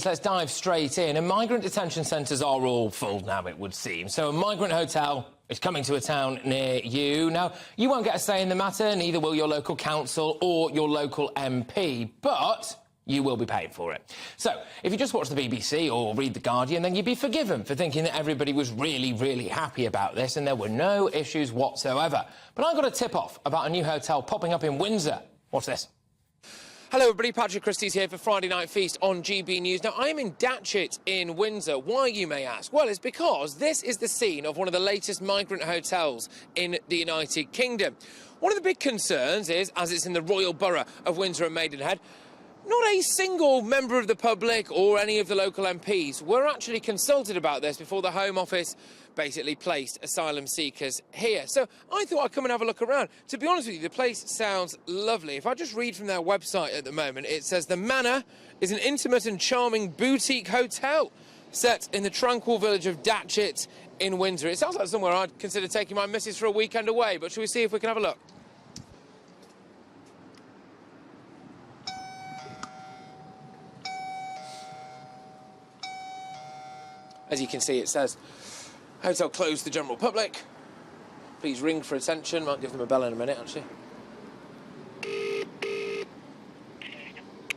Let's dive straight in. And migrant detention centres are all full now, it would seem. So a migrant hotel is coming to a town near you. Now, you won't get a say in the matter, neither will your local council or your local MP, but you will be paying for it. So, if you just watch the BBC or read The Guardian, then you'd be forgiven for thinking that everybody was really happy about this and there were no issues whatsoever. But I got a tip-off about a new hotel popping up in Windsor. Watch this. Hello everybody, Patrick Christys here for Friday Night Feast on GBNews. Now, I'm in Datchet in Windsor. Why, you may ask? Well, it's because this is the scene of one of the latest migrant hotels in the United Kingdom. One of the big concerns is, as it's in the Royal Borough of Windsor and Maidenhead, not a single member of the public or any of the local MPs were actually consulted about this before the Home Office basically placed asylum seekers here. So I thought I'd come and have a look around. To be honest with you, the place sounds lovely. If I just read from their website at the moment, it says the Manor is an intimate and charming boutique hotel set in the tranquil village of Datchet in Windsor. It sounds like somewhere I'd consider taking my missus for a weekend away, but shall we see if we can have a look? As you can see, it says, hotel closed to the general public. Please ring for attention. Might give them a bell in a minute, actually. Good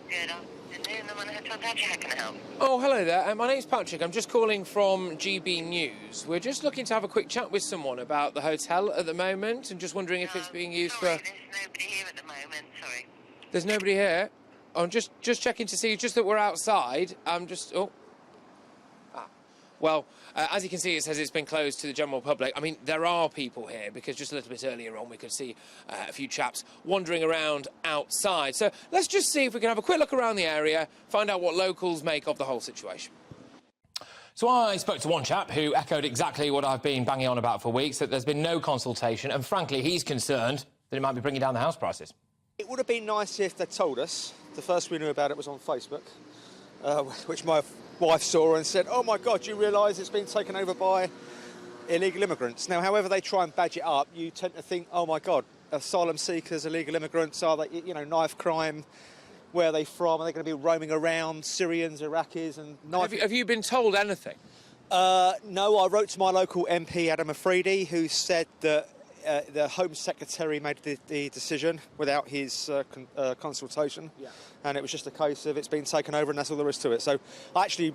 afternoon, I'm on the hotel. How can I help? Oh, hello there. My name's Patrick. I'm just calling from GBNews. We're just looking to have a quick chat with someone about the hotel at the moment and just wondering if it's being used sorry, for... there's nobody here at the moment, sorry. There's nobody here? I'm just checking to see, just that we're outside. I'm just... Oh. Well, as you can see, it says it's been closed to the general public. I mean, there are people here, because just a little bit earlier on we could see a few chaps wandering around outside. So let's just see if we can have a quick look around the area, find out what locals make of the whole situation. So I spoke to one chap who echoed exactly what I've been banging on about for weeks, that there's been no consultation, and frankly, he's concerned that it might be bringing down the house prices. It would have been nice if they'd told us. The first we knew about it was on Facebook, which my wife saw and said, oh my God, do you realise it's been taken over by illegal immigrants? Now, however they try and badge it up, you tend to think, oh my God, asylum seekers, illegal immigrants, are they, you know, knife crime, where are they from? Are they going to be roaming around, Syrians, Iraqis and knife... Have you been told anything? No, I wrote to my local MP, Adam Afridi, who said that the Home Secretary made the decision without his consultation, and it was just a case of it's been taken over and that's all there is to it. So I actually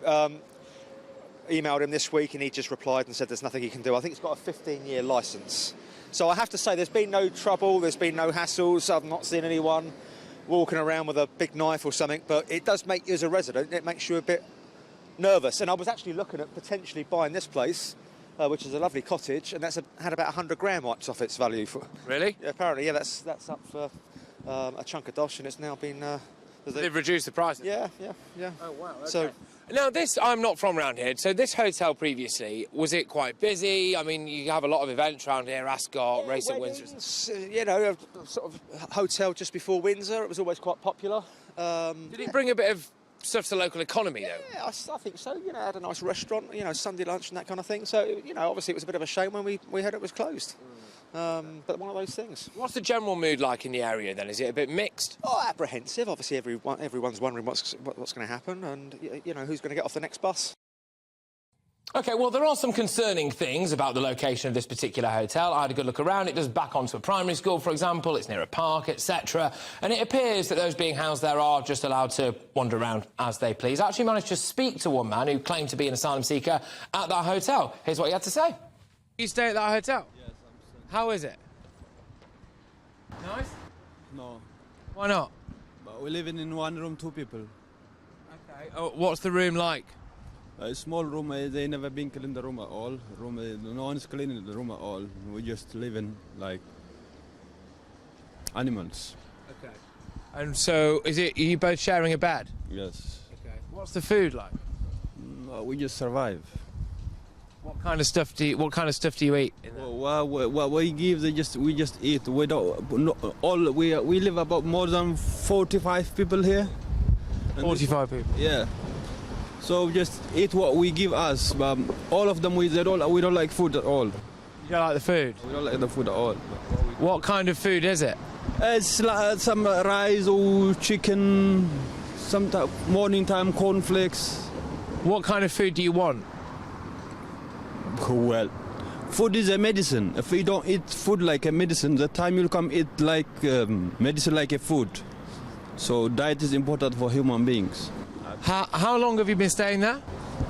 emailed him this week and he just replied and said there's nothing he can do. I think it's got a 15-year licence. So I have to say there's been no trouble, there's been no hassles, I've not seen anyone walking around with a big knife or something, but it does make you, as a resident, it makes you a bit nervous. And I was actually looking at potentially buying this place, which is a lovely cottage, and that's had about 100 grand wiped off its value. Really? Yeah, apparently, yeah, that's up for a chunk of dosh, and it's now been... They've reduced the prices? Yeah. Oh, wow, okay. So, now, I'm not from around here, so this hotel previously, was it quite busy? I mean, you have a lot of events around here, Ascot, Race at Windsor. You know, a sort of hotel just before Windsor, it was always quite popular. Did it bring a bit of stuff to the local economy, though? Yeah, I think so. You know, had a nice restaurant, you know, Sunday lunch and that kind of thing. So, you know, obviously it was a bit of a shame when we heard it was closed. But one of those things. What's the general mood like in the area, then? Is it a bit mixed? Oh, apprehensive. Obviously, everyone's wondering what's going to happen and, you know, who's going to get off the next bus. OK, well, there are some concerning things about the location of this particular hotel. I had a good look around. It does back onto a primary school, for example. It's near a park, etc. And it appears that those being housed there are just allowed to wander around as they please. I actually managed to speak to one man who claimed to be an asylum seeker at that hotel. Here's what he had to say. You stay at that hotel? Yes, I'm staying. How is it? Nice? No. Why not? But we live in one room, two people. OK. Oh, what's the room like? A small room, they never been clean the room at all. No one's cleaning the room at all. We just living like animals. OK. And so, are you both sharing a bed? Yes. OK. What's the food like? We just survive. What kind of stuff do you eat? What we give, we just eat. We don't. We live about more than 45 people here. 45 people. Yeah. So just eat what we give us. All of them, we don't like food at all. You don't like the food? We don't like the food at all. What kind of food is it? It's like some rice or chicken, sometimes morning time cornflakes. What kind of food do you want? Well, food is a medicine. If you don't eat food like a medicine, the time you'll come eat like medicine like a food. So diet is important for human beings. How long have you been staying there?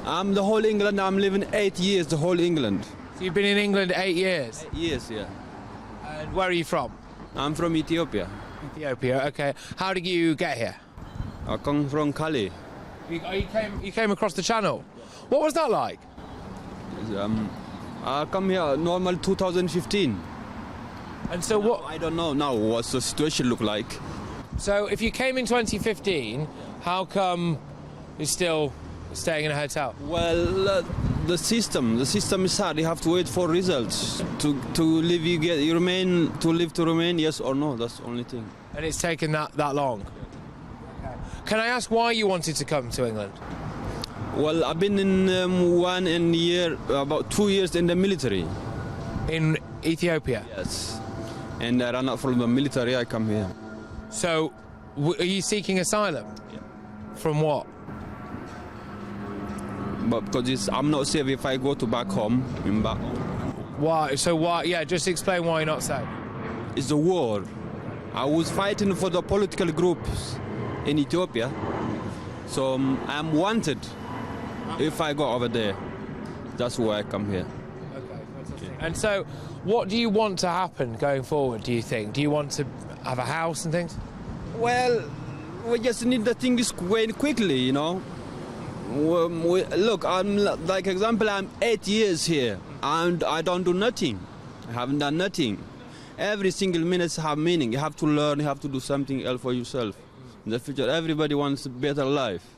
I'm the whole England. I'm living 8 years, the whole England. So you've been in England 8 years? 8 years, yeah. And where are you from? I'm from Ethiopia. Ethiopia, okay. How did you get here? I come from Cali. You came across the channel? What was that like? I come here normal 2015. And so what? I don't know now what's the situation look like. So if you came in 2015, how come you're still staying in a hotel? Well, the system is hard. You have to wait for results to live. You remain to remain. Yes or no. That's the only thing. And it's taken that long. Okay. Can I ask why you wanted to come to England? Well, I've been in about 2 years in the military. In Ethiopia? Yes. And I ran out from the military. I come here. So, are you seeking asylum? Yeah. From what? But because I'm not safe if I go to back home. Why? So why? Yeah, just explain why you're not safe. It's the war. I was fighting for the political groups in Ethiopia. So I'm wanted if I go over there. That's why I come here. Okay, fantastic. And so, what do you want to happen going forward, do you think? Do you want to have a house and things? Well, we just need the things going quickly, you know. Look, I'm like example, I'm 8 years here and I don't do nothing. I haven't done nothing. Every single minute have meaning. You have to learn, you have to do something else for yourself. In the future, everybody wants a better life.